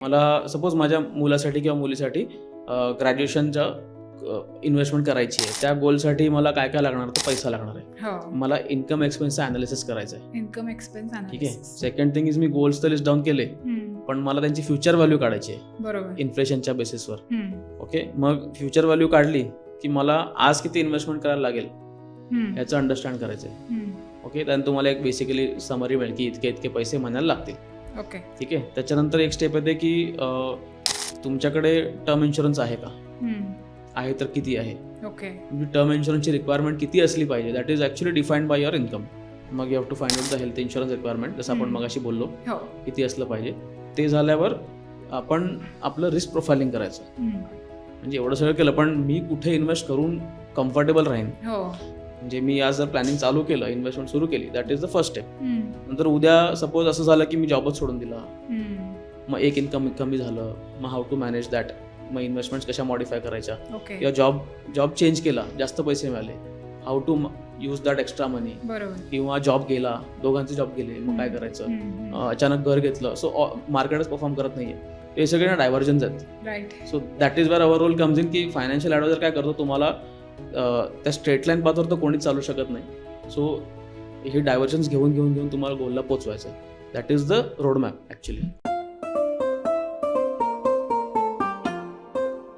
मला सपोज माझ्या मुलासाठी किंवा मुलीसाठी ग्रॅज्युएशनच्या इन्व्हेस्टमेंट करायची आहे. त्या गोलसाठी मला काय काय लागणार तर पैसा लागणार आहे. हो. मला इन्कम एक्सपेन्सचं अनालिसिस करायचं आहे. इन्कम एक्सपेन्स ठीक आहे. Second thing is me goals तर लिस्ट डाऊन केले, पण मला त्यांची फ्युचर व्हॅल्यू काढायची आहे बरोबर. इन्फ्लेशनच्या बेसिसवर. ओके, मग फ्युचर व्हॅल्यू काढली की मला आज किती इन्व्हेस्टमेंट करायला लागेल याचं अंडरस्टँड करायचं आहे. ओके, त्यानंतर तुम्हाला एक बेसिकली समरी मिळेल की इतके इतके पैसे महिन्याला लागतील. ओके. ठीक आहे. त्याच्यानंतर एक स्टेप येते की तुमच्याकडे टर्म इन्शुरन्स आहे का, आहे तर किती आहे. ओके. टर्म इन्शुरन्सची रिक्वायरमेंट किती असली पाहिजे that is actually defined by your income. मग you have to find out the health insurance requirement, जसं आपण मगाशी बोललो हो. किती असलं पाहिजे. ते झाल्यावर आपण आपलं रिस्क प्रोफायलिंग करायचं. म्हणजे एवढं सगळं केलं पण मी कुठे इन्व्हेस्ट करून कम्फर्टेबल राहीन. हो. म्हणजे मी आज जर प्लॅनिंग चालू केलं, इन्व्हेस्टमेंट सुरू केली, that is the first step. नंतर उद्या सपोज असं झालं की मी जॉबच सोडून दिला, मग एक इन्कम कमी झालं, मग हाऊ टू मॅनेज दॅट, मग इन्व्हेस्टमेंट्स कशा मॉडिफाय करायच्या, ओके. किंवा जॉब चेंज केला, जास्त पैसे मिळाले, how to use that extra money. बरोबर. किंवा जॉब गेला, दोघांचे जॉब गेले, मग काय करायचं. अचानक घर घेतलं, सो मार्केटच परफॉर्म करत नाहीये. हे सगळे ना डायव्हर्जन्स आहेत. Right. So that is where our role comes in की फायनान्शियल ॲडवायझर काय करतो, तुम्हाला त्या स्ट्रेट लाईन पाथवर तर कोणीच चालू शकत नाही. सो हे डायव्हर्जन्स घेऊन तुम्हाला गोलला पोचवायचं. That is the road map actually.